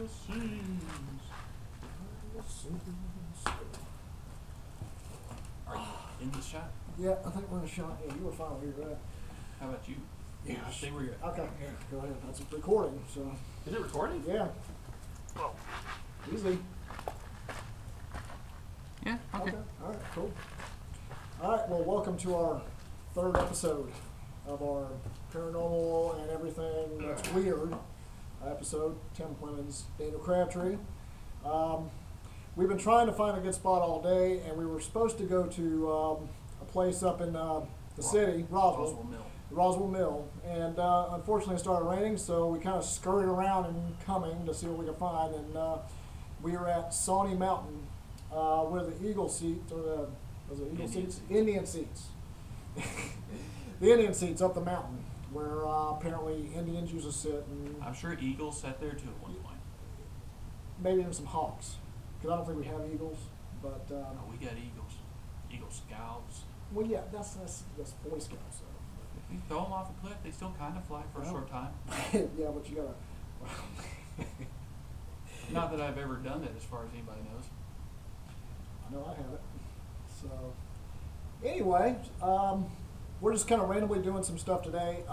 Are you in the shot? Yeah, I think we're in a shot. Yeah, you were fine where you're at. How about you? Yeah. Stay where you're at. Okay, yeah, go ahead. That's recording, so. Is it recording? Yeah. Oh. Easy. Yeah, okay. All right, cool. All right, well, welcome to our third episode of our paranormal and everything that's weird episode. Tim Clemens, Daniel Crabtree. We've been trying to find a good spot all day, and we were supposed to go to a place up in the city, Roswell Mill. The Roswell Mill, and unfortunately it started raining, so we kind of scurried around and coming to see what we could find, and we were at Sawney Mountain, where the Eagle seat, or the, was it Eagle Indian seats? seats. Indian seats. The Indian seats up the mountain, where apparently Indians used to sit, and I'm sure eagles sat there too at one point. maybe even some hawks, because I don't think we have eagles, but Oh, we got eagles. Eagle Scouts. well, yeah, that's Boy Scouts, though. If you throw them off a cliff, they still kind of fly for a Well. short time. Yeah, but you gotta. Not that I've ever done that as far as anybody knows. I know I haven't. So, anyway, we're just kind of randomly doing some stuff today.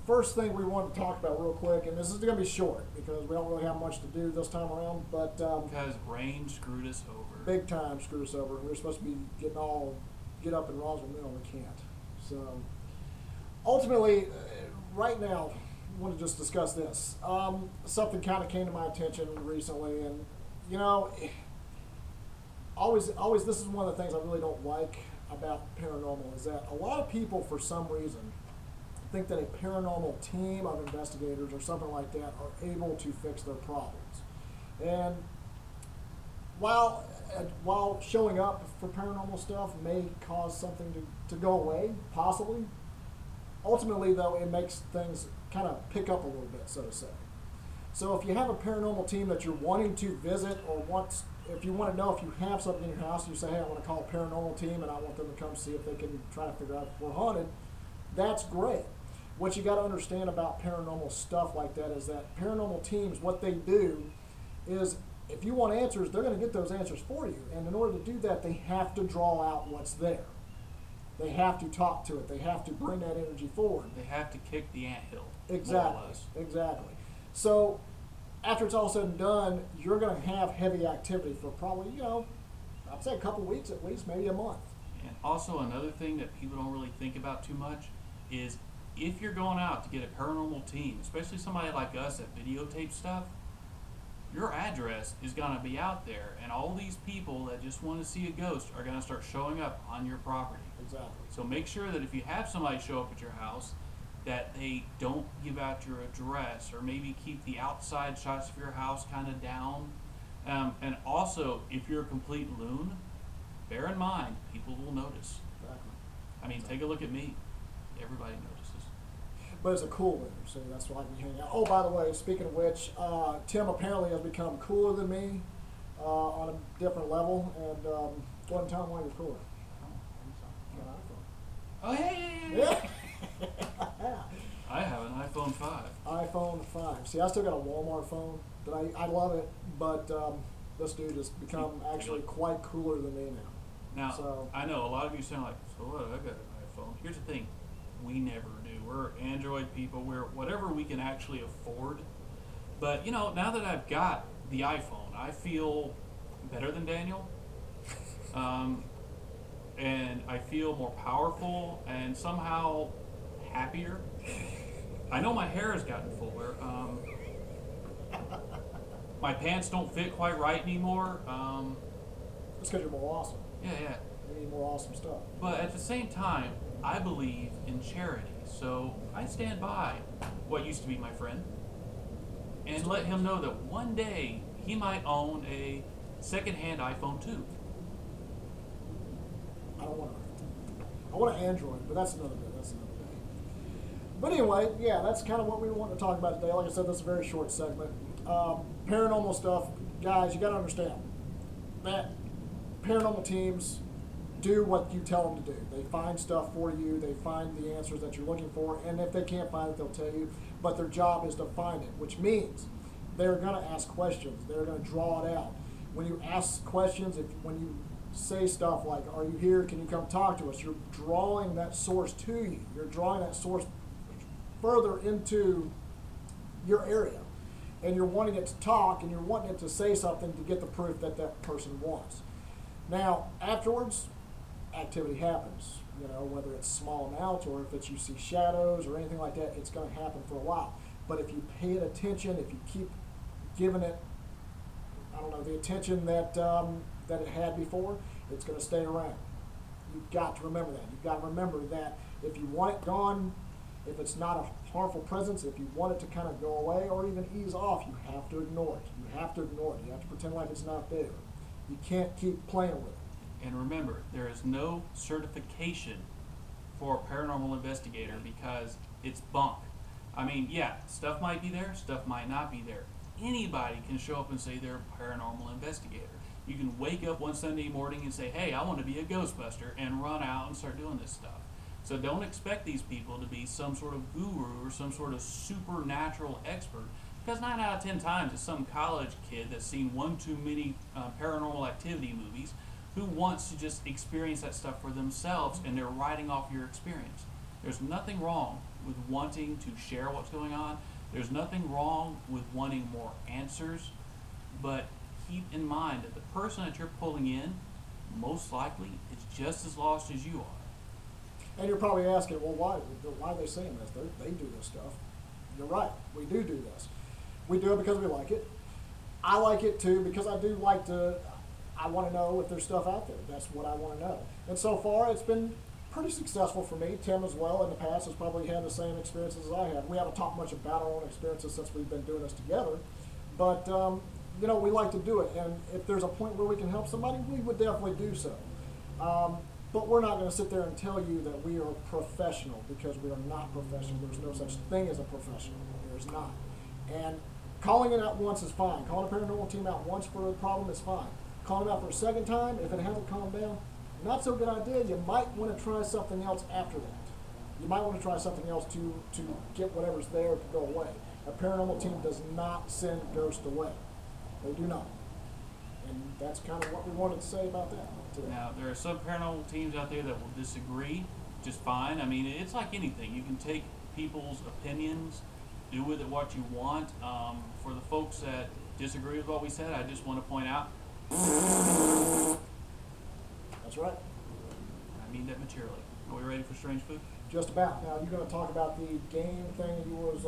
First thing we wanted to talk about real quick, and this is going to be short because we don't really have much to do this time around, but Because rain screwed us over. big time screwed us over. We were supposed to be get up in Roswell Mill, we can't. So, ultimately, right now, I want to just discuss this. Something kind of came to my attention recently, and you know, always, this is one of the things I really don't like about paranormal is that a lot of people, for some reason, think that a paranormal team of investigators or something like that are able to fix their problems. And while showing up for paranormal stuff may cause something to go away, possibly, ultimately, though, it makes things kind of pick up a little bit, so to say. So if you have a paranormal team that you're wanting to visit, or if you want to know if you have something in your house, you say, hey, I want to call a paranormal team and I want them to come see if they can try to figure out if we're haunted, that's great. What you got to understand about paranormal stuff like that is that paranormal teams, what they do is, if you want answers, they're going to get those answers for you. And in order to do that, they have to draw out what's there. They have to talk to it. They have to bring that energy forward. They have to kick the anthill. Exactly. More or less. Exactly. So after it's all said and done, you're going to have heavy activity for probably, I'd say a couple weeks at least, maybe a month. And also another thing that people don't really think about too much is if you're going out to get a paranormal team, especially somebody like us that videotape stuff, your address is going to be out there, and all these people that just want to see a ghost are going to start showing up on your property. Exactly. So make sure that if you have somebody show up at your house, that they don't give out your address, or maybe keep the outside shots of your house kind of down. And also, if you're a complete loon, bear in mind, people will notice. Exactly. I mean, take a look at me. Everybody notices. But it's a cool one, so that's why we hang out. Oh, by the way, speaking of which, Tim apparently has become cooler than me on a different level, and go ahead and tell him why you're cooler. Oh, hey! Yeah. I have an iPhone 5. iPhone 5. See, I still got a Walmart phone, but I love it, but this dude has become actually quite cooler than me now. Now, So- I know a lot of you sound like, so what, I got an iPhone. Here's the thing, we never do. We're Android people, we're whatever we can actually afford. But, now that I've got the iPhone, I feel better than Daniel. And I feel more powerful and somehow happier. I know my hair has gotten fuller. My pants don't fit quite right anymore. It's because you're more awesome. Yeah. You need more awesome stuff. But at the same time, I believe in charity. So I stand by what used to be my friend and let him know that one day he might own a second-hand iPhone 2. I want an Android, but that's another day. But anyway, yeah, that's kind of what we want to talk about today. Like I said, this is a very short segment. Paranormal stuff, guys, you got to understand that paranormal teams do what you tell them to do. They find stuff for you. They find the answers that you're looking for, and if they can't find it, they'll tell you. But their job is to find it, which means they're going to ask questions. They're going to draw it out. When you ask questions, when you say stuff like, "Are you here? Can you come talk to us?" You're drawing that source to you. You're drawing that source further into your area. And you're wanting it to talk, and you're wanting it to say something to get the proof that that person wants. Now, afterwards, activity happens. You know, whether it's small amounts or if it's you see shadows or anything like that, it's going to happen for a while. But if you pay it attention, if you keep giving it, I don't know, the attention that that it had before, it's going to stay around. You've got to remember that. You've got to remember that if you want it gone, if it's not a harmful presence, if you want it to kind of go away or even ease off, you have to ignore it. You have to ignore it. You have to pretend like it's not there. You can't keep playing with it. And remember, there is no certification for a paranormal investigator because it's bunk. I mean, yeah, stuff might be there, stuff might not be there. Anybody can show up and say they're a paranormal investigator. You can wake up one Sunday morning and say, "Hey, I want to be a Ghostbuster," and run out and start doing this stuff. So don't expect these people to be some sort of guru or some sort of supernatural expert, because 9 out of 10 times it's some college kid that's seen one too many paranormal activity movies who wants to just experience that stuff for themselves, and they're writing off your experience. There's nothing wrong with wanting to share what's going on. There's nothing wrong with wanting more answers, but keep in mind that the person that you're pulling in most likely is just as lost as you are. And you're probably asking, well, why are they saying this? They do this stuff. You're right. We do this. We do it because we like it. I like it too because I do like to, I want to know if there's stuff out there. That's what I want to know. And so far, it's been pretty successful for me. Tim as well in the past has probably had the same experiences as I have. We haven't talked much about our own experiences since we've been doing this together. But, you know, we like to do it. And if there's a point where we can help somebody, we would definitely do so. But we're not going to sit there and tell you that we are professional, because we are not professional. There's no such thing as a professional. There's not. And calling it out once is fine. Calling a paranormal team out once for a problem is fine. Calling them out for a second time, if it hasn't calmed down, not so good idea. You might want to try something else after that. You might want to try something else to get whatever's there to go away. A paranormal team does not send ghosts away. They do not. And that's kind of what we wanted to say about that today. Now, there are some paranormal teams out there that will disagree just fine. I mean, it's like anything. You can take people's opinions, do with it what you want. For the folks that disagree with what we said, I just want to point out, That's right. I mean that materially. Are we ready for strange food? Just about. Now, you're going to talk about the game thing you was...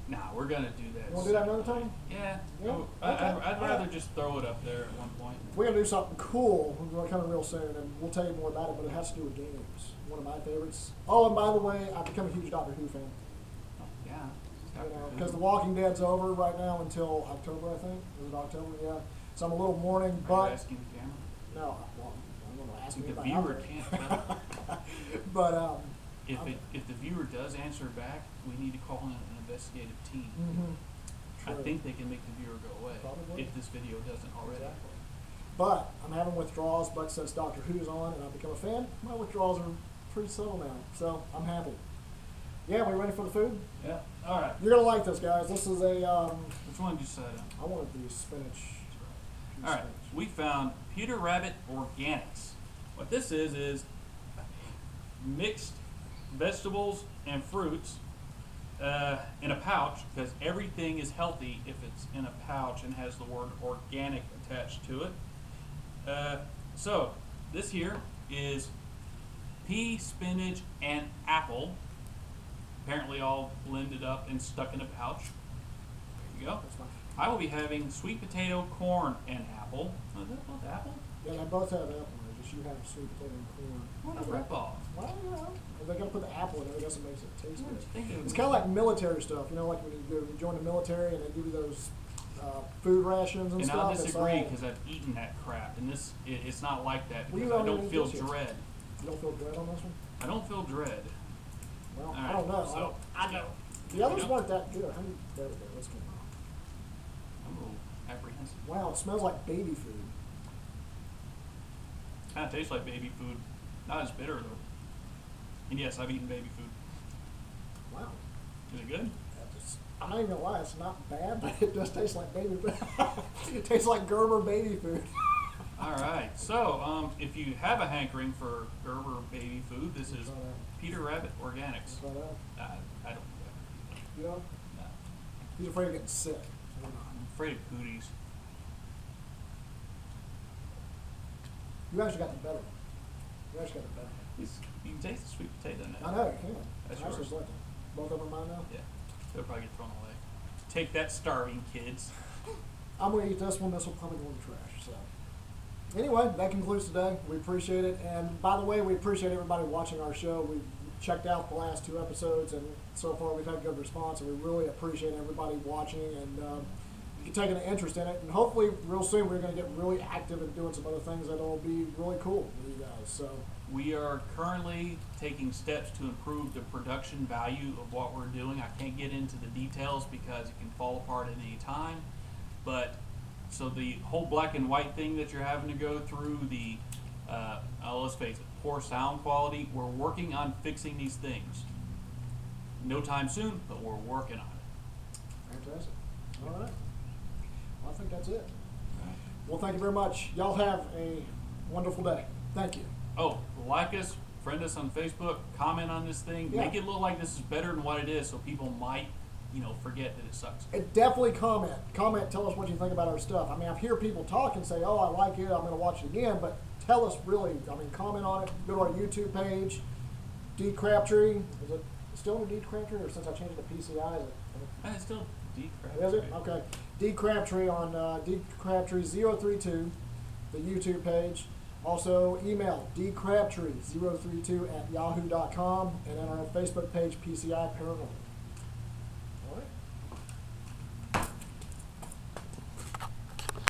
Nah, we're going to do that. You want to do that another time? Yeah. Yeah? I'd rather just throw it up there at one point. We're going to do something cool. We're coming real soon, and we'll tell you more about it, but it has to do with games. One of my favorites. Oh, and by the way, I've become a huge Doctor Who fan. Oh, yeah. Because The Walking Dead's over right now until October, I think. Is it October? Yeah. So I'm a little mourning, Are but... you asking the camera? No, well, I'm going to ask you The about viewer it. can't tell. But, If the viewer does answer back, we need to call in an investigative team. I True. think they can make the viewer go away Probably. if this video doesn't already. Exactly. But I'm having withdrawals, but since Doctor Who's on and I've become a fan, my withdrawals are pretty subtle now. So I'm happy. Yeah, we ready for the food? Yeah. All right. You're gonna like this, guys. This is a Which one did you decide on? I wanted the spinach. All right. We found Peter Rabbit Organics. What this is mixed vegetables and fruits in a pouch, because everything is healthy if it's in a pouch and has the word organic attached to it. So this here is pea, spinach, and apple, apparently all blended up and stuck in a pouch. There you go. That's fine. I will be having sweet potato, corn, and apple. Oh, is that both apple? Yeah, they both have apple. Just you have sweet potato and corn. What a rip-off. Well, you know, they gotta put the apple in it. I guess it makes it taste What good. you think it It's would kind of like military stuff. You know, like when you join the military and they give you those food rations and And stuff. I'll it's disagree all- because I've eaten that crap, and it's not like that Well, you because I don't don't even feel get it. dread. You don't feel dread on this one? I don't feel dread. Well, All I right, don't know. so- I know. The others Yeah. weren't that good. How many? There we go. Let's get them. I'm a little apprehensive. Wow, it smells like baby food. Kind of tastes like baby food. Not as bitter though. And yes, I've eaten baby food. Wow. Is it good? That just I'm not even gonna lie, it's not bad, but it does taste like baby food. It tastes like Gerber baby food. All right. So, if you have a hankering for Gerber baby food, this is Try that. Peter Rabbit Organics. Try that. I don't. You know, No, he's afraid of getting sick. So I'm not. I'm afraid of cooties. You actually got the better one. You actually got the better one. You can taste the sweet potato now. I know, you can. That's I actually yours. select them. Both of them are mine now. Yeah, they'll probably get thrown away. Take that, starving kids. I'm going to eat this one. This will probably go in the trash. So, anyway, that concludes today. We appreciate it. And by the way, we appreciate everybody watching our show. We've checked out the last 2 episodes, and so far we've had good response. And we really appreciate everybody watching and taking an interest in it. And hopefully, real soon, we're going to get really active and doing some other things that will be really cool with you guys. So, We are currently taking steps to improve the production value of what we're doing. I can't get into the details because it can fall apart at any time. But so the whole black and white thing that you're having to go through, the let's face it, poor sound quality, we're working on fixing these things. No time soon, but we're working on it. fantastic. All right. Well, I think that's it. Well, thank you very much. Y'all have a wonderful day. Thank you. Oh, like us, friend us on Facebook, comment on this thing, Yeah. make it look like this is better than what it is, so people might, forget that it sucks. Definitely comment. Comment, tell us what you think about our stuff. I mean, I hear people talk and say, oh, I like it, I'm going to watch it again, but tell us really, comment on it. Go to our YouTube page, D. Crabtree. Is it still under D. Crabtree, or since I changed it to p.c.i, is it? And it's still deep. Is it? Okay. D. Crabtree on D. Crabtree 032, the YouTube page. Also, email dcrabtree032 at yahoo.com, and on our Facebook page, p.c.i Paranormal.